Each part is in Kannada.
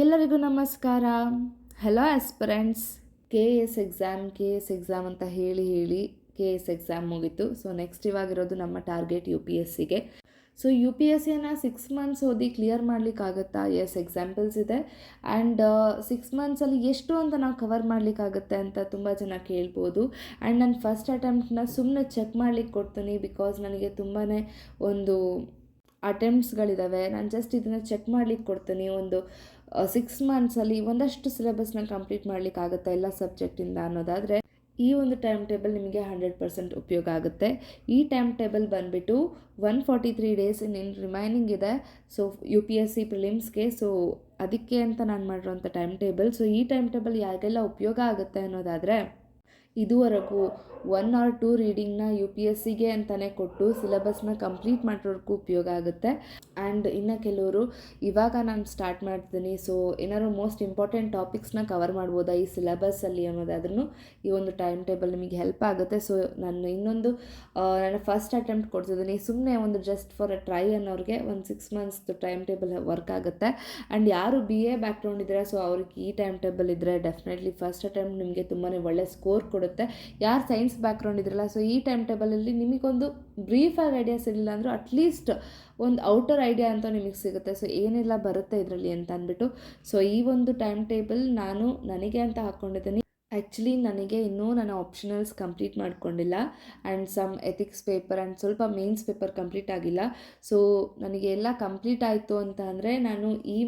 ಎಲ್ಲರಿಗೂ ನಮಸ್ಕಾರ. Hello aspirants. K S exam ಅಂತ ಹೇಳಿ ಕೆ ಎಸ್ ಎಕ್ಸಾಮ್ ಮುಗೀತು. ಸೊ ನೆಕ್ಸ್ಟ್ ಇವಾಗಿರೋದು ನಮ್ಮ ಟಾರ್ಗೆಟ್ ಯು ಪಿ ಎಸ್ ಸಿಗೆ. ಸೊ ಯು ಪಿ ಎಸ್ ಸಿಯನ್ನು 6 ಮಂತ್ಸ್ ಓದಿ ಕ್ಲಿಯರ್ ಮಾಡಲಿಕ್ಕಾಗತ್ತಾ? ಎಸ್, ಎಕ್ಸಾಂಪಲ್ಸ್ ಇದೆ. ಆ್ಯಂಡ್ 6 ಮಂತ್ಸಲ್ಲಿ ಎಷ್ಟು ಅಂತ ನಾವು ಕವರ್ ಮಾಡಲಿಕ್ಕಾಗತ್ತೆ ಅಂತ ತುಂಬ ಜನ ಕೇಳ್ಬೋದು. ಆ್ಯಂಡ್ ನಾನು ಫಸ್ಟ್ ಅಟೆಂಪ್ಟ್ನ ಸುಮ್ಮನೆ ಚೆಕ್ ಮಾಡಲಿಕ್ಕೆ ಕೊಡ್ತೀನಿ, ಬಿಕಾಸ್ ನನಗೆ ತುಂಬಾ ಒಂದು ಅಟೆಂಪ್ಟ್ಸ್ಗಳಿದ್ದಾವೆ. ನಾನು ಜಸ್ಟ್ ಇದನ್ನು ಚೆಕ್ ಮಾಡಲಿಕ್ಕೆ ಕೊಡ್ತೀನಿ. ಒಂದು 6 ಮಂತ್ಸಲ್ಲಿ ಒಂದಷ್ಟು ಸಿಲೆಬಸ್ನ ಕಂಪ್ಲೀಟ್ ಮಾಡಲಿಕ್ಕಾಗುತ್ತೆ ಎಲ್ಲ ಸಬ್ಜೆಕ್ಟಿಂದ ಅನ್ನೋದಾದರೆ ಈ ಒಂದು ಟೈಮ್ ಟೇಬಲ್ ನಿಮಗೆ 100% ಉಪಯೋಗ ಆಗುತ್ತೆ. ಈ ಟೈಮ್ ಟೇಬಲ್ ಬಂದುಬಿಟ್ಟು 143 ಡೇಸ್ ಇನ್ನೇನು ರಿಮೈನಿಂಗ್ ಇದೆ. So U P S C ಪ್ರಿಲಿಮ್ಸ್ಗೆ. ಸೊ ಅದಕ್ಕೆ ಅಂತ ನಾನು ಮಾಡಿರೋಂಥ ಟೈಮ್ ಟೇಬಲ್. ಸೊ ಈ ಟೈಮ್ ಟೇಬಲ್ ಯಾರಿಗೆಲ್ಲ ಉಪಯೋಗ ಆಗುತ್ತೆ ಅನ್ನೋದಾದರೆ, ಇದುವರೆಗೂ 1 or 2 ರೀಡಿಂಗ್ನ ಯು ಪಿ ಎಸ್ ಸಿಗೆ ಅಂತಲೇ ಕೊಟ್ಟು ಸಿಲೆಬಸ್ನ ಕಂಪ್ಲೀಟ್ ಮಾಡಿರೋರ್ಗೂ ಉಪಯೋಗ ಆಗುತ್ತೆ. ಆ್ಯಂಡ್ ಇನ್ನು ಕೆಲವರು ಇವಾಗ ನಾನು ಸ್ಟಾರ್ಟ್ ಮಾಡ್ತೀನಿ, ಸೊ ಏನಾದ್ರು ಮೋಸ್ಟ್ ಇಂಪಾರ್ಟೆಂಟ್ ಟಾಪಿಕ್ಸ್ನ ಕವರ್ ಮಾಡ್ಬೋದಾ ಈ ಸಿಲೆಬಸ್ಸಲ್ಲಿ ಅನ್ನೋದಾದ್ರೂ ಈ ಒಂದು ಟೈಮ್ ಟೇಬಲ್ ನಿಮಗೆ ಹೆಲ್ಪ್ ಆಗುತ್ತೆ. ಸೊ ನಾನು ಇನ್ನೊಂದು ನಾನು ಫಸ್ಟ್ ಅಟೆಂಪ್ಟ್ ಕೊಡ್ತಿದ್ದೀನಿ. ಸುಮ್ಮನೆ ಒಂದು ಜಸ್ಟ್ ಫಾರ್ ಅ ಟ್ರೈ ಅನ್ನೋರಿಗೆ ಒಂದು 6 ಮಂತ್ಸ್ದು ಟೈಮ್ ಟೇಬಲ್ ವರ್ಕ್ ಆಗುತ್ತೆ. ಆ್ಯಂಡ್ ಯಾರು ಬಿ ಎ ಬ್ಯಾಕ್ಗ್ರೌಂಡ್ ಇದ್ದಾರೆ, ಸೊ ಅವ್ರಿಗೆ ಈ ಟೈಮ್ ಟೇಬಲ್ ಇದ್ದರೆ ಡೆಫಿನೆಟ್ಲಿ ಫಸ್ಟ್ ಅಟೆಂಪ್ಟ್ ನಿಮಗೆ ತುಂಬಾ ಒಳ್ಳೆ ಸ್ಕೋರ್ ಕೊಡುತ್ತೆ. ಯಾರು ಸೈನ್ಸ್ ಬ್ಯಾಕ್ಗ್ರೌಂಡ್ ಇದ್ರಲ್ಲ, ಸೊ ಈ ಟೈಮ್ ಟೇಬಲಲ್ಲಿ ನಿಮಗೊಂದು ಬ್ರೀಫಾಗಿ ಐಡಿಯಾ ಸಿಗಲಿಲ್ಲ ಅಂದರೂ ಅಟ್ಲೀಸ್ಟ್ ಒಂದು ಔಟರ್ ಐಡಿಯಾ ಅಂತ ನಿಮಗೆ ಸಿಗುತ್ತೆ. ಸೊ ಏನೆಲ್ಲ ಬರುತ್ತೆ ಇದರಲ್ಲಿ ಅಂತ ಅಂದ್ಬಿಟ್ಟು, ಸೊ ಈ ಒಂದು ಟೈಮ್ ಟೇಬಲ್ ನಾನು ನನಗೆ ಅಂತ ಹಾಕ್ಕೊಂಡಿದ್ದೀನಿ. ಆ್ಯಕ್ಚುಲಿ ನನಗೆ ಇನ್ನೂ ನನ್ನ ಆಪ್ಷನಲ್ಸ್ ಕಂಪ್ಲೀಟ್ ಮಾಡ್ಕೊಂಡಿಲ್ಲ. And some ethics paper and ಸ್ವಲ್ಪ ಮೇನ್ಸ್ ಪೇಪರ್ ಕಂಪ್ಲೀಟ್ ಆಗಿಲ್ಲ. ಸೊ ನನಗೆ ಎಲ್ಲ ಕಂಪ್ಲೀಟ್ ಆಯಿತು ಅಂತ ಅಂದರೆ ನಾನು ಈ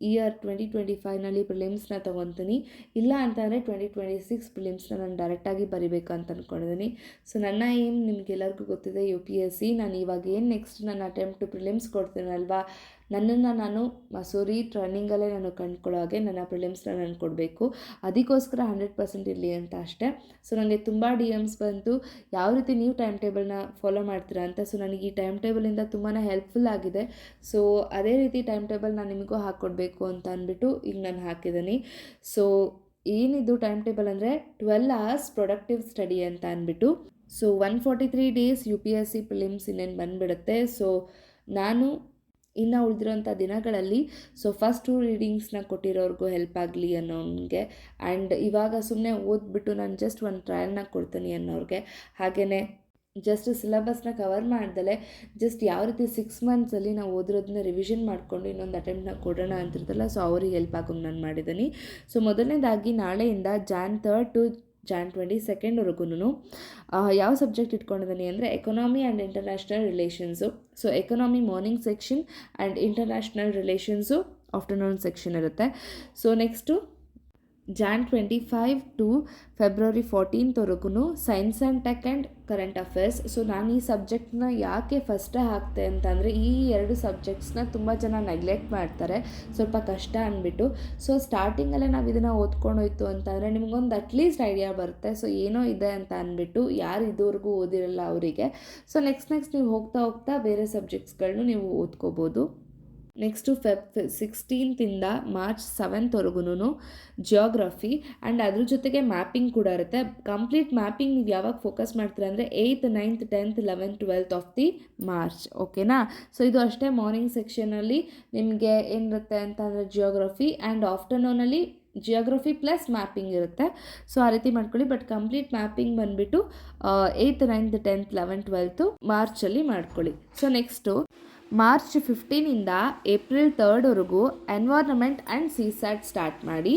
ಇಯರ್ 2025ನಲ್ಲಿ ಪ್ರಿಲಿಮ್ಸ್ನ ತೊಗೊತೀನಿ. ಇಲ್ಲ ಅಂತಂದರೆ 2026 ಪ್ರಿಲಿಮ್ಸ್ನ ನಾನು ಡೈರೆಕ್ಟಾಗಿ ಬರಿಬೇಕು ಅಂತ ಅಂದ್ಕೊಂಡಿದ್ದೀನಿ. ಸೊ ನನ್ನ ಏಮ್ ನಿಮಗೆಲ್ಲರಿಗೂ ಗೊತ್ತಿದೆ, ಯು ಪಿ ಎಸ್ ಸಿ. ನಾನು ಇವಾಗ ಏನು ನೆಕ್ಸ್ಟ್ ನನ್ನ ಅಟೆಂಪ್ಟು ಪ್ರಿಲಿಮ್ಸ್ ಕೊಡ್ತೀನಲ್ವಾ, ನನ್ನನ್ನು ನಾನು ಮಸೂರಿ ಟ್ರೈನಿಂಗಲ್ಲೇ ನಾನು ಕಂಡುಕೊಳ್ಳೋ ಹಾಗೆ ನನ್ನ ಪ್ರಿಲಿಮ್ಸ್ನ ನಾನು ಕೊಡಬೇಕು. ಅದಕ್ಕೋಸ್ಕರ 100% ಇರಲಿ ಅಂತ ಅಷ್ಟೇ. ಸೊ ನನಗೆ ತುಂಬ ಡಿ ಎಮ್ಸ್ ಬಂತು, ಯಾವ ರೀತಿ ನೀವು ಟೈಮ್ ಟೇಬಲ್ನ ಫಾಲೋ ಮಾಡ್ತೀರಾ ಅಂತ. ಸೊ ನನಗೆ ಈ ಟೈಮ್ ಟೇಬಲಿಂದ ತುಂಬಾ ಹೆಲ್ಪ್ಫುಲ್ ಆಗಿದೆ. ಸೊ ಅದೇ ರೀತಿ ಟೈಮ್ ಟೇಬಲ್ ನಾನು ನಿಮಗೂ ಹಾಕ್ಕೊಡ್ಬೇಕು ಅಂತ ಅಂದ್ಬಿಟ್ಟು ಈಗ ನಾನು ಹಾಕಿದ್ದೀನಿ. ಸೊ ಏನಿದು ಟೈಮ್ ಟೇಬಲ್ ಅಂದರೆ 12 hours ಪ್ರೊಡಕ್ಟಿವ್ ಸ್ಟಡಿ ಅಂತ ಅಂದ್ಬಿಟ್ಟು. So 143 days U P S C prelims ಇನ್ನೇನು ಬಂದುಬಿಡುತ್ತೆ. ಸೊ ನಾನು ಇನ್ನು ಉಳಿದಿರೋಂಥ ದಿನಗಳಲ್ಲಿ ಸೊ ಫಸ್ಟ್ 2 ರೀಡಿಂಗ್ಸ್ನ ಕೊಟ್ಟಿರೋರ್ಗೂ ಹೆಲ್ಪ್ ಆಗಲಿ ಅನ್ನೋನಿಗೆ, ಆ್ಯಂಡ್ ಇವಾಗ ಸುಮ್ಮನೆ ಓದ್ಬಿಟ್ಟು ನಾನು ಜಸ್ಟ್ ಒಂದು ಟ್ರಯಲ್ನ ಕೊಡ್ತೀನಿ ಅನ್ನೋರಿಗೆ, ಹಾಗೆಯೇ ಜಸ್ಟ್ ಸಿಲೆಬಸ್ನ ಕವರ್ ಮಾಡ್ದಲೆ ಜಸ್ಟ್ ಯಾವ ರೀತಿ 6 ಮಂತ್ಸಲ್ಲಿ ನಾವು ಓದಿರೋದನ್ನ ರಿವಿಷನ್ ಮಾಡಿಕೊಂಡು ಇನ್ನೊಂದು ಅಟೆಂಪ್ಟ್ನ ಕೊಡೋಣ ಅಂತಿರ್ತಲ್ಲ, ಸೊ ಅವ್ರಿಗೆ ಹೆಲ್ಪ್ ಆಗೋಂಗೆ ನಾನು ಮಾಡಿದ್ದೀನಿ. ಸೊ ಮೊದಲನೇದಾಗಿ ನಾಳೆಯಿಂದ Jan 3rd to Jan 22ndವರೆಗೂ ಯಾವ ಸಬ್ಜೆಕ್ಟ್ ಇಟ್ಕೊಂಡಿದ್ದೀನಿ ಅಂದರೆ economy and international relations. So economy morning section and international relations afternoon section ಇರುತ್ತೆ. So next Jan 25 to February 14thವರೆಗೂ science and tech and current affairs. So ನಾನು ಈ ಸಬ್ಜೆಕ್ಟ್ನ ಯಾಕೆ ಫಸ್ಟೇ ಹಾಕ್ತೆ ಅಂತಂದರೆ, ಈ 2 ಸಬ್ಜೆಕ್ಟ್ಸ್ನ ತುಂಬ ಜನ ನೆಗ್ಲೆಕ್ಟ್ ಮಾಡ್ತಾರೆ ಸ್ವಲ್ಪ ಕಷ್ಟ ಅಂದ್ಬಿಟ್ಟು. ಸೊ ಸ್ಟಾರ್ಟಿಂಗಲ್ಲೇ ನಾವು ಇದನ್ನು ಓದ್ಕೊಂಡೋಯ್ತು ಅಂತಂದರೆ ನಿಮಗೊಂದು ಅಟ್ಲೀಸ್ಟ್ ಐಡಿಯಾ ಬರುತ್ತೆ. ಸೊ ಏನೋ ಇದೆ ಅಂತ ಅಂದ್ಬಿಟ್ಟು ಯಾರು ಇದುವರೆಗೂ ಓದಿರಲ್ಲ ಅವರಿಗೆ. ಸೊ ನೆಕ್ಸ್ಟ್ ನೀವು ಹೋಗ್ತಾ ಬೇರೆ ಸಬ್ಜೆಕ್ಟ್ಸ್ಗಳನ್ನೂ ನೀವು ಓದ್ಕೋಬೋದು. ನೆಕ್ಸ್ಟು Feb 16th March 7thವರೆಗೂ ಜಿಯೋಗ್ರಫಿ ಆ್ಯಂಡ್ ಅದ್ರ ಜೊತೆಗೆ ಮ್ಯಾಪಿಂಗ್ ಕೂಡ ಇರುತ್ತೆ. ಕಂಪ್ಲೀಟ್ ಮ್ಯಾಪಿಂಗ್ ನೀವು ಯಾವಾಗ ಫೋಕಸ್ ಮಾಡ್ತೀರಾ ಅಂದರೆ 8th, 9th, 10th, 11th, 12th of the March. ಓಕೆನಾ? ಸೊ ಇದು ಅಷ್ಟೇ. ಮಾರ್ನಿಂಗ್ ಸೆಕ್ಷನಲ್ಲಿ ನಿಮಗೆ ಏನಿರುತ್ತೆ ಅಂತ ಅಂದರೆ ಜಿಯೋಗ್ರಫಿ, ಆ್ಯಂಡ್ ಆಫ್ಟರ್ನೂನಲ್ಲಿ ಜಿಯೋಗ್ರಫಿ ಪ್ಲಸ್ ಮ್ಯಾಪಿಂಗ್ ಇರುತ್ತೆ. ಸೊ ಆ ರೀತಿ ಮಾಡ್ಕೊಳ್ಳಿ. ಬಟ್ ಕಂಪ್ಲೀಟ್ ಮ್ಯಾಪಿಂಗ್ ಬಂದುಬಿಟ್ಟು 8th, 9th, 10th, 11th, 12th ಮಾರ್ಚಲ್ಲಿ ಮಾಡ್ಕೊಳ್ಳಿ. So next March 15th April 3rdವರೆಗೂ environment and C SAT start ಮಾಡಿ.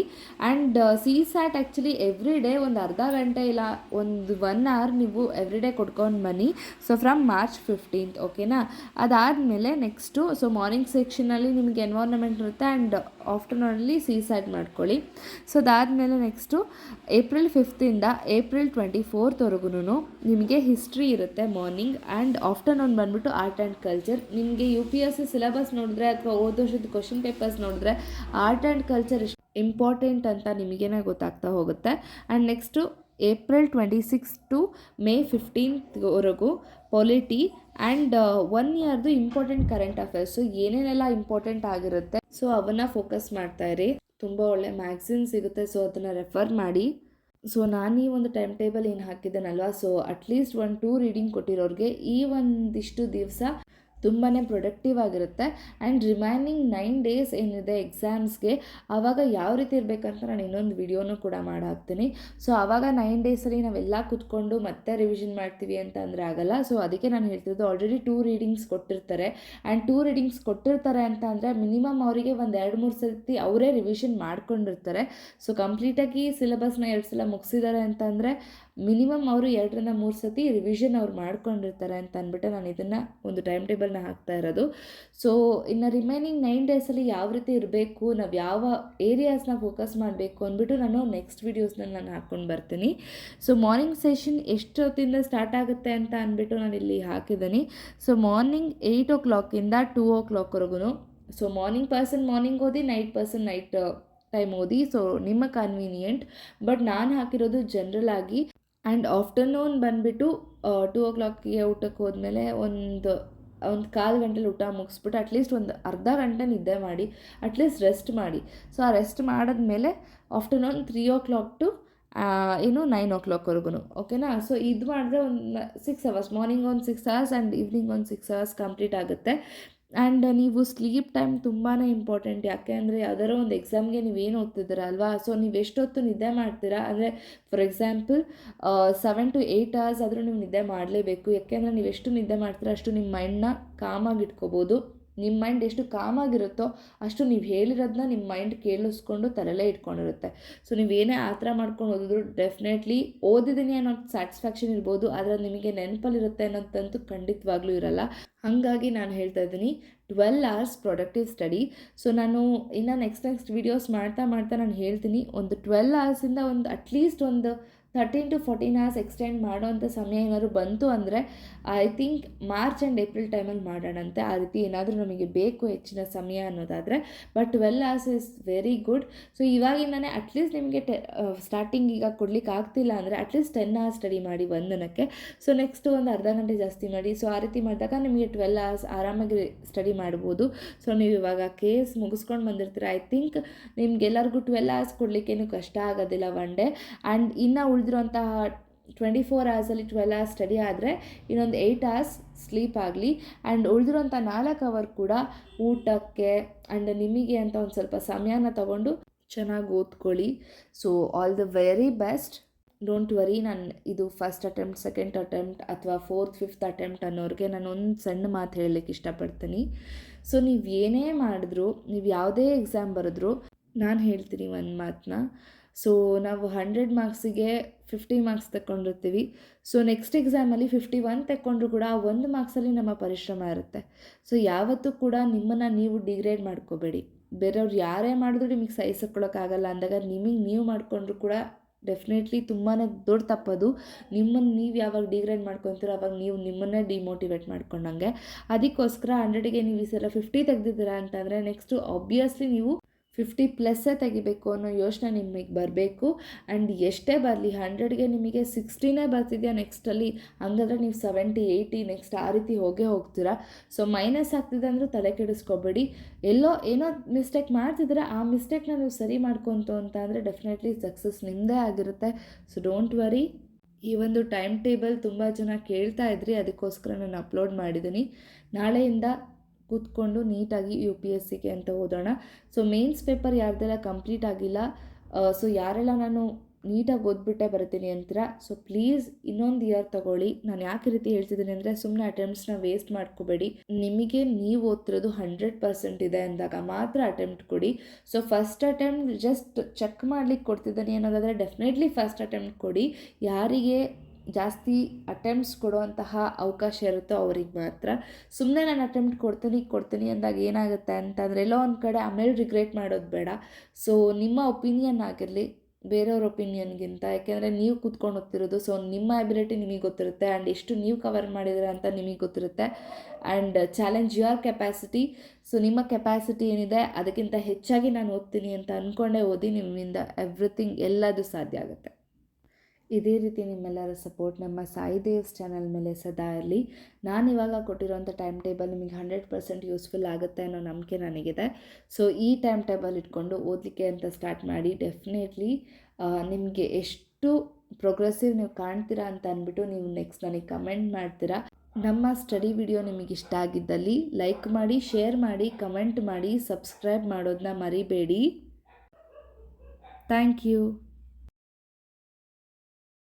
And C SAT actually every day ಒಂದು ಅರ್ಧ ಗಂಟೆ ಇಲ್ಲ ಒಂದು 1 hour ನೀವು ಎವ್ರಿ ಡೇ ಕೊಡ್ಕೊಂಡು ಬನ್ನಿ. So from March 15th. ಓಕೆನಾ? ಅದಾದಮೇಲೆ ನೆಕ್ಸ್ಟು ಸೊ ಮಾರ್ನಿಂಗ್ ಸೆಕ್ಷನಲ್ಲಿ ನಿಮಗೆ ಎನ್ವೈರ್ನಮೆಂಟ್ ಇರುತ್ತೆ ಆ್ಯಂಡ್ ಆಫ್ಟರ್ನೂನಲ್ಲಿ ಸಿ ಸ್ಯಾಟ್ ಮಾಡ್ಕೊಳ್ಳಿ. ಸೊ ಅದಾದಮೇಲೆ ನೆಕ್ಸ್ಟು April 5th April 24thವರೆಗೂ ನಿಮಗೆ ಹಿಸ್ಟ್ರಿ ಇರುತ್ತೆ ಮಾರ್ನಿಂಗ್, ಆ್ಯಂಡ್ ಆಫ್ಟರ್ನೂನ್ ಬಂದುಬಿಟ್ಟು ಆರ್ಟ್ ಆ್ಯಂಡ್ ಕಲ್ಚರ್. ನಿಮಗೆ U P S C syllabus ನೋಡಿದ್ರೆ ಅಥವಾ ಹೋದ ವರ್ಷದ ಕ್ವಶನ್ ಪೇಪರ್ಸ್ ನೋಡಿದ್ರೆ ಆರ್ಟ್ ಆ್ಯಂಡ್ ಕಲ್ಚರ್ ಎಷ್ಟು ಇಂಪಾರ್ಟೆಂಟ್ ಅಂತ ನಿಮಗೇನೆ ಗೊತ್ತಾಗ್ತಾ ಹೋಗುತ್ತೆ. And next April 26 to May 15thವರೆಗೂ ಪೊಲಿಟಿ ಆ್ಯಂಡ್ 1 yearದು ಇಂಪಾರ್ಟೆಂಟ್ ಕರೆಂಟ್ ಅಫೇರ್ಸು ಏನೇನೆಲ್ಲ ಇಂಪಾರ್ಟೆಂಟ್ ಆಗಿರುತ್ತೆ ಸೊ ಅವನ್ನು ಫೋಕಸ್ ಮಾಡ್ತಾಯಿರಿ. ತುಂಬ ಒಳ್ಳೆ ಮ್ಯಾಗ್ಝಿನ್ ಸಿಗುತ್ತೆ, ಸೊ ಅದನ್ನು ರೆಫರ್ ಮಾಡಿ. ಸೊ ನಾನು ಈ ಒಂದು ಟೈಮ್ ಟೇಬಲ್ ಏನು ಹಾಕಿದ್ದೇನಲ್ವ, ಸೊ ಅಟ್ಲೀಸ್ಟ್ 1-2 ರೀಡಿಂಗ್ ಕೊಟ್ಟಿರೋರಿಗೆ ಈ ಒಂದಿಷ್ಟು ದಿವಸ ತುಂಬಾ ಪ್ರೊಡಕ್ಟಿವ್ ಆಗಿರುತ್ತೆ. ಆ್ಯಂಡ್ ರಿಮೈನಿಂಗ್ 9 ಡೇಸ್ ಏನಿದೆ ಎಕ್ಸಾಮ್ಸ್ಗೆ, ಆವಾಗ ಯಾವ ರೀತಿ ಇರಬೇಕಂತ ನಾನು ಇನ್ನೊಂದು ವಿಡಿಯೋನೂ ಕೂಡ ಮಾಡಾಕ್ತೀನಿ. ಸೊ ಆವಾಗ 9 ಡೇಸಲ್ಲಿ ನಾವೆಲ್ಲ ಕೂತ್ಕೊಂಡು ಮತ್ತೆ ರಿವಿಷನ್ ಮಾಡ್ತೀವಿ ಅಂತ ಅಂದರೆ ಆಗಲ್ಲ. ಸೊ ಅದಕ್ಕೆ ನಾನು ಹೇಳ್ತಿರೋದು, ಆಲ್ರೆಡಿ 2 ರೀಡಿಂಗ್ಸ್ ಕೊಟ್ಟಿರ್ತಾರೆ. ಆ್ಯಂಡ್ 2 ರೀಡಿಂಗ್ಸ್ ಕೊಟ್ಟಿರ್ತಾರೆ ಅಂತ ಅಂದರೆ ಮಿನಿಮಮ್ ಅವರಿಗೆ ಒಂದು 2-3 ಸರ್ತಿ ಅವರೇ ರಿವಿಷನ್ ಮಾಡ್ಕೊಂಡಿರ್ತಾರೆ. ಸೊ ಕಂಪ್ಲೀಟಾಗಿ ಸಿಲೆಬಸ್ನ 2 ಸಲ ಮುಗಿಸಿದ್ದಾರೆ ಅಂತ ಅಂದರೆ ಮಿನಿಮಮ್ ಅವರು 2-3 ಸತಿ ರಿವಿಷನ್ ಅವ್ರು ಮಾಡ್ಕೊಂಡಿರ್ತಾರೆ ಅಂತ ಅಂದ್ಬಿಟ್ಟು ನಾನು ಇದನ್ನು ಒಂದು ಟೈಮ್ ಟೇಬಲ್ನ ಹಾಕ್ತಾ ಇರೋದು. ಸೊ ಇನ್ನು ರಿಮೈನಿಂಗ್ 9 ಡೇಸಲ್ಲಿ ಯಾವ ರೀತಿ ಇರಬೇಕು, ನಾವು ಯಾವ ಏರಿಯಾಸ್ನ ಫೋಕಸ್ ಮಾಡಬೇಕು ಅಂದ್ಬಿಟ್ಟು ನಾನು ನೆಕ್ಸ್ಟ್ ವೀಡಿಯೋಸ್ನಲ್ಲಿ ನಾನು ಹಾಕ್ಕೊಂಡು ಬರ್ತೀನಿ. ಸೊ ಮಾರ್ನಿಂಗ್ ಸೆಷನ್ ಎಷ್ಟೊತ್ತಿಂದ ಸ್ಟಾರ್ಟ್ ಆಗುತ್ತೆ ಅಂತ ಅಂದ್ಬಿಟ್ಟು ನಾನು ಇಲ್ಲಿ ಹಾಕಿದ್ದೀನಿ. ಸೊ ಮಾರ್ನಿಂಗ್ 8 o'clock-ಇಂದ 2 o'clock-ವರೆಗೂ. ಸೊ ಮಾರ್ನಿಂಗ್ ಪರ್ಸನ್ ಮಾರ್ನಿಂಗ್ ಓದಿ, ನೈಟ್ ಪರ್ಸನ್ ನೈಟ್ ಟೈಮ್ ಓದಿ. ಸೊ ನಿಮ್ಮ ಕನ್ವೀನಿಯೆಂಟ್. ಬಟ್ ನಾನು ಹಾಕಿರೋದು ಜನರಲ್ ಆಗಿ. ಆ್ಯಂಡ್ ಆಫ್ಟರ್ನೂನ್ ಬಂದುಬಿಟ್ಟು 2 o'clock-ಗೆ ಊಟಕ್ಕೆ ಹೋದ್ಮೇಲೆ ಒಂದು ಕಾಲು ಗಂಟೆಲಿ ಊಟ ಮುಗಿಸ್ಬಿಟ್ಟು ಅಟ್ಲೀಸ್ಟ್ ಒಂದು ಅರ್ಧ ಗಂಟೆ ನಿದ್ದೆ ಮಾಡಿ, ಅಟ್ಲೀಸ್ಟ್ ರೆಸ್ಟ್ ಮಾಡಿ. ಸೊ ಆ ರೆಸ್ಟ್ ಮಾಡಿದ್ಮೇಲೆ ಆಫ್ಟರ್ನೂನ್ 3 o'clock ಟು 9 o'clock-ವರೆಗೂ, ಓಕೆನಾ. ಸೊ ಇದು ಮಾಡಿದ್ರೆ ಒಂದು 6 hours, ಮಾರ್ನಿಂಗ್ ಒಂದು 6 hours ಆ್ಯಂಡ್ ಈವ್ನಿಂಗ್ ಒಂದು 6 hours ಕಂಪ್ಲೀಟ್ ಆಗುತ್ತೆ. ಆ್ಯಂಡ್ ನೀವು ಸ್ಲೀಪ್ ಟೈಮ್ ತುಂಬಾ ಇಂಪಾರ್ಟೆಂಟ್. ಯಾಕೆ ಅಂದರೆ ಯಾವ್ದಾರೋ ಒಂದು ಎಕ್ಸಾಮ್ಗೆ ನೀವೇನು ಓದ್ತಿದ್ದೀರ ಅಲ್ವಾ, ಸೊ ನೀವು ಎಷ್ಟೊತ್ತು ನಿದ್ದೆ ಮಾಡ್ತೀರಾ ಅಂದರೆ ಫಾರ್ ಎಕ್ಸಾಂಪಲ್ 7 to 8 hours ಆದರೂ ನೀವು ನಿದ್ದೆ ಮಾಡಲೇಬೇಕು. ಯಾಕೆಂದರೆ ನೀವು ಎಷ್ಟು ನಿದ್ದೆ ಮಾಡ್ತೀರಾ ಅಷ್ಟು ನಿಮ್ಮ ಮೈಂಡ್ನ ಕಾಮಾಗಿ ಇಟ್ಕೋಬೋದು. ನಿಮ್ಮ ಮೈಂಡ್ ಎಷ್ಟು ಕಾಮಾಗಿರುತ್ತೋ ಅಷ್ಟು ನೀವು ಹೇಳಿರೋದನ್ನ ನಿಮ್ಮ ಮೈಂಡ್ ಕೇಳಿಸ್ಕೊಂಡು ತಲೆಯಲ್ಲೇ ಇಟ್ಕೊಂಡಿರುತ್ತೆ. ಸೊ ನೀವೇನೇ ಆ ಥರ ಮಾಡ್ಕೊಂಡು ಓದಿದ್ರು ಡೆಫಿನೆಟ್ಲಿ ಓದಿದ್ದೀನಿ ಅನ್ನೋ ಸ್ಯಾಟಿಸ್ಫ್ಯಾಕ್ಷನ್ ಇರ್ಬೋದು, ಆದರೆ ನಿಮಗೆ ನೆನಪಲ್ಲಿರುತ್ತೆ ಅನ್ನೋದಂತೂ ಖಂಡಿತವಾಗ್ಲೂ ಇರಲ್ಲ. ಹಾಗಾಗಿ ನಾನು ಹೇಳ್ತಾ ಇದ್ದೀನಿ 12 hours ಪ್ರೊಡಕ್ಟಿವ್ ಸ್ಟಡಿ. ಸೊ ನಾನು ಇನ್ನು ನೆಕ್ಸ್ಟ್ ವೀಡಿಯೋಸ್ ಮಾಡ್ತಾ ನಾನು ಹೇಳ್ತೀನಿ, ಒಂದು 12 hours-ಇಂದ ಒಂದು ಅಟ್ಲೀಸ್ಟ್ ಒಂದು 13 to 14 hours ಎಕ್ಸ್ಟೆಂಡ್ ಮಾಡೋವಂಥ ಸಮಯ ಏನಾದರೂ ಬಂತು ಅಂದರೆ I think March and April ಟೈಮಲ್ಲಿ ಮಾಡೋಣಂತೆ. ಆ ರೀತಿ ಏನಾದರೂ ನಮಗೆ ಬೇಕು ಹೆಚ್ಚಿನ ಸಮಯ ಅನ್ನೋದಾದರೆ. But 12 hours is very good. So ಇವಾಗಿಂದನೇ ಅಟ್ಲೀಸ್ಟ್ ನಿಮಗೆ ಸ್ಟಾರ್ಟಿಂಗ್ ಈಗ ಕೊಡ್ಲಿಕ್ಕೆ ಆಗ್ತಿಲ್ಲ ಅಂದರೆ ಅಟ್ಲೀಸ್ಟ್ 10 hours ಸ್ಟಡಿ ಮಾಡಿ ಒಂದನಕ್ಕೆ. ಸೊ ನೆಕ್ಸ್ಟು ಒಂದು ಅರ್ಧ ಗಂಟೆ ಜಾಸ್ತಿ ಮಾಡಿ. ಸೊ ಆ ರೀತಿ ಮಾಡಿದಾಗ ನಿಮಗೆ 12 hours ಆರಾಮಾಗಿ ಸ್ಟಡಿ ಮಾಡ್ಬೋದು. ಸೊ ನೀವು ಇವಾಗ ಕೇಸ್ ಮುಗಿಸ್ಕೊಂಡು ಬಂದಿರ್ತೀರ, ಐ ಥಿಂಕ್ ನಿಮ್ಗೆಲ್ಲರಿಗೂ 12 hours ಕೊಡಲಿಕ್ಕೇನು ಕಷ್ಟ ಆಗೋದಿಲ್ಲ ಒನ್ ಡೇ. ಆ್ಯಂಡ್ ಇನ್ನು ಉಳಿದಿರುವಂತಹ 24 hours-ಅಲ್ಲಿ 12 hours ಸ್ಟಡಿ ಆದರೆ ಇನ್ನೊಂದು 8 hours ಸ್ಲೀಪ್ ಆಗಲಿ. ಆ್ಯಂಡ್ ಉಳಿದಿರೋಂಥ 4 hour ಕೂಡ ಊಟಕ್ಕೆ ಆ್ಯಂಡ್ ನಿಮಗೆ ಅಂತ ಒಂದು ಸ್ವಲ್ಪ ಸಮಯನ ತಗೊಂಡು ಚೆನ್ನಾಗಿ ಓದ್ಕೊಳ್ಳಿ. So all the very best. Don't worry. ನಾನು ಇದು ಫಸ್ಟ್ ಅಟೆಂಪ್ಟ್, ಸೆಕೆಂಡ್ ಅಟೆಂಪ್ಟ್ ಅಥವಾ 4th 5th ಅಟೆಂಪ್ಟ್ ಅನ್ನೋರಿಗೆ ನಾನು ಒಂದು ಸಣ್ಣ ಮಾತು ಹೇಳಲಿಕ್ಕೆ ಇಷ್ಟಪಡ್ತೀನಿ. ಸೊ ನೀವು ಏನೇ ಮಾಡಿದ್ರು, ನೀವು ಯಾವುದೇ ಎಕ್ಸಾಮ್ ಬರೆದ್ರು, ನಾನು ಹೇಳ್ತೀನಿ ಒಂದು ಮಾತನ್ನ. ಸೊ ನಾವು 100 ಮಾರ್ಕ್ಸಿಗೆ 50 ಮಾರ್ಕ್ಸ್ ತಗೊಂಡಿರ್ತೀವಿ. ಸೊ ನೆಕ್ಸ್ಟ್ ಎಕ್ಸಾಮಲ್ಲಿ 51 ತಗೊಂಡ್ರು ಕೂಡ ಆ 1 ಮಾರ್ಕ್ಸಲ್ಲಿ ನಮ್ಮ ಪರಿಶ್ರಮ ಇರುತ್ತೆ. ಸೊ ಯಾವತ್ತೂ ಕೂಡ ನಿಮ್ಮನ್ನು ನೀವು ಡಿಗ್ರೇಡ್ ಮಾಡ್ಕೋಬೇಡಿ. ಬೇರೆಯವ್ರು ಯಾರೇ ಮಾಡಿದ್ರು ನಿಮಗೆ ಸಹಿಸ್ಕೊಳ್ಳೋಕ್ಕಾಗಲ್ಲ ಅಂದಾಗ ನಿಮಗೆ ನೀವು ಮಾಡಿಕೊಂಡ್ರು ಕೂಡ ಡೆಫಿನೆಟ್ಲಿ ತುಂಬಾ ದೊಡ್ಡ ತಪ್ಪದು. ನಿಮ್ಮನ್ನು ನೀವು ಯಾವಾಗ ಡಿಗ್ರೇಡ್ ಮಾಡ್ಕೊತೀರೋ ಅವಾಗ ನೀವು ನಿಮ್ಮನ್ನೇ ಡಿಮೋಟಿವೇಟ್ ಮಾಡ್ಕೊಂಡಂಗೆ. ಅದಕ್ಕೋಸ್ಕರ 100ಗೆ ನೀವು ಈ ಸಲ 50 ತೆಗೆದಿದ್ದೀರಾ ಅಂತಂದರೆ ನೆಕ್ಸ್ಟು ಆಬ್ವಿಯಸ್ಲಿ ನೀವು 50+ ತೆಗಿಬೇಕು ಅನ್ನೋ ಯೋಚನೆ ನಿಮಗೆ ಬರಬೇಕು. ಆ್ಯಂಡ್ ಎಷ್ಟೇ ಬರಲಿ 100ಗೆ ನಿಮಗೆ 60ನೇ ಬರ್ತಿದೆಯಾ ನೆಕ್ಸ್ಟಲ್ಲಿ, ಹಂಗಾದ್ರೆ ನೀವು 70, 80 ನೆಕ್ಸ್ಟ್ ಆ ರೀತಿ ಹೋಗ್ತೀರಾ. ಸೊ ಮೈನಸ್ ಆಗ್ತಿದೆ ಅಂದರೂ ತಲೆ ಕೆಡಿಸ್ಕೋಬೇಡಿ. ಏನೋ ಮಿಸ್ಟೇಕ್ ಮಾಡ್ತಿದ್ರೆ ಆ ಮಿಸ್ಟೇಕ್ನ ನೀವು ಸರಿ ಮಾಡ್ಕೊತು ಅಂತ ಅಂದರೆ ಡೆಫಿನೆಟ್ಲಿ ಸಕ್ಸಸ್ ನಿಮ್ಮದೇ ಆಗಿರುತ್ತೆ. So don't worry. ಈ ಒಂದು ಟೈಮ್ ಟೇಬಲ್ ತುಂಬ ಜನ ಕೇಳ್ತಾ ಇದ್ರಿ, ಅದಕ್ಕೋಸ್ಕರ ನಾನು ಅಪ್ಲೋಡ್ ಮಾಡಿದ್ದೀನಿ. ನಾಳೆಯಿಂದ ಕೂತ್ಕೊಂಡು ನೀಟಾಗಿ UPSCಗೆ ಅಂತ ಓದೋಣ. ಸೊ ಮೇನ್ಸ್ ಪೇಪರ್ ಯಾರ್ದೆಲ್ಲ ಕಂಪ್ಲೀಟ್ ಆಗಿಲ್ಲ, ಸೊ ಯಾರೆಲ್ಲ ನಾನು ನೀಟಾಗಿ ಓದ್ಬಿಟ್ಟೆ ಬರ್ತೀನಿ ಅಂತೀರ, ಸೊ ಪ್ಲೀಸ್ ಇನ್ನೊಂದು ಇಯರ್ ತೊಗೊಳ್ಳಿ. ನಾನು ಯಾಕೆ ರೀತಿ ಹೇಳ್ತಿದ್ದೀನಿ ಅಂದರೆ ಸುಮ್ಮನೆ ಅಟೆಂಪ್ಟ್ಸ್ನ ವೇಸ್ಟ್ ಮಾಡ್ಕೋಬೇಡಿ. ನಿಮಗೆ ನೀವು ಓದ್ತಿರೋದು 100% ಇದೆ ಅಂದಾಗ ಮಾತ್ರ ಅಟೆಂಪ್ಟ್ ಕೊಡಿ. So first attempt just check ಮಾಡ್ಲಿಕ್ಕೆ ಕೊಡ್ತಿದ್ದೀನಿ ಅನ್ನೋದಾದರೆ ಡೆಫಿನೆಟ್ಲಿ ಫಸ್ಟ್ ಅಟೆಂಪ್ಟ್ ಕೊಡಿ. ಯಾರಿಗೆ ಜಾಸ್ತಿ ಅಟೆಂಪ್ಟ್ಸ್ ಕೊಡುವಂತಹ ಅವಕಾಶ ಇರುತ್ತೋ ಅವ್ರಿಗೆ ಮಾತ್ರ. ಸುಮ್ಮನೆ ನಾನು ಅಟೆಂಪ್ಟ್ ಕೊಡ್ತೀನಿ ಅಂದಾಗ ಏನಾಗುತ್ತೆ ಅಂತಂದರೆ ಎಲ್ಲೋ ಒಂದು ಕಡೆ ಆಮೇಲೆ ರಿಗ್ರೆಟ್ ಮಾಡೋದು ಬೇಡ. ಸೊ ನಿಮ್ಮ ಒಪಿನಿಯನ್ ಆಗಿರಲಿ ಬೇರೆಯವ್ರ ಒಪಿನಿಯನ್ಗಿಂತ, ಯಾಕೆಂದರೆ ನೀವು ಕೂತ್ಕೊಂಡು ಓದ್ತಿರೋದು. ಸೊ ನಿಮ್ಮ ಎಬಿಲಿಟಿ ನಿಮಗೆ ಗೊತ್ತಿರುತ್ತೆ ಆ್ಯಂಡ್ ಎಷ್ಟು ನೀವು ಕವರ್ ಮಾಡಿದ್ರೆ ಅಂತ ನಿಮಗೆ ಗೊತ್ತಿರುತ್ತೆ. And challenge your capacity. So ನಿಮ್ಮ ಕೆಪಾಸಿಟಿ ಏನಿದೆ ಅದಕ್ಕಿಂತ ಹೆಚ್ಚಾಗಿ ನಾನು ಓದ್ತೀನಿ ಅಂತ ಅಂದ್ಕೊಂಡೇ ಓದಿ, ನಿಮ್ಮಿಂದ ಎವ್ರಿಥಿಂಗ್ ಎಲ್ಲದೂ ಸಾಧ್ಯ ಆಗುತ್ತೆ. ಇದೇ ರೀತಿ ನಿಮ್ಮೆಲ್ಲರ ಸಪೋರ್ಟ್ ನಮ್ಮ ಸಾಯಿ ದೇವ್ಸ್ ಚಾನಲ್ ಮೇಲೆ ಸದಾ ಇರಲಿ. ನಾನಿವಾಗ ಕೊಟ್ಟಿರೋಂಥ ಟೈಮ್ ಟೇಬಲ್ ನಿಮಗೆ 100% ಯೂಸ್ಫುಲ್ ಆಗುತ್ತೆ ಅನ್ನೋ ನಂಬಿಕೆ ನನಗಿದೆ. ಸೊ ಈ ಟೈಮ್ ಟೇಬಲ್ ಇಟ್ಕೊಂಡು ಓದಲಿಕ್ಕೆ ಅಂತ ಸ್ಟಾರ್ಟ್ ಮಾಡಿ. ಡೆಫಿನೆಟ್ಲಿ ನಿಮಗೆ ಎಷ್ಟು ಪ್ರೋಗ್ರೆಸಿವ್ ನೀವು ಕಾಣ್ತೀರಾ ಅಂತ ಅಂದ್ಬಿಟ್ಟು ನೀವು ನೆಕ್ಸ್ಟ್ ನನಗೆ ಕಮೆಂಟ್ ಮಾಡ್ತೀರಾ. ನಮ್ಮ ಸ್ಟಡಿ ವಿಡಿಯೋ ನಿಮಗಿಷ್ಟ ಆಗಿದ್ದಲ್ಲಿ ಲೈಕ್ ಮಾಡಿ, ಶೇರ್ ಮಾಡಿ, ಕಮೆಂಟ್ ಮಾಡಿ, ಸಬ್ಸ್ಕ್ರೈಬ್ ಮಾಡೋದನ್ನ ಮರಿಬೇಡಿ. Thank you.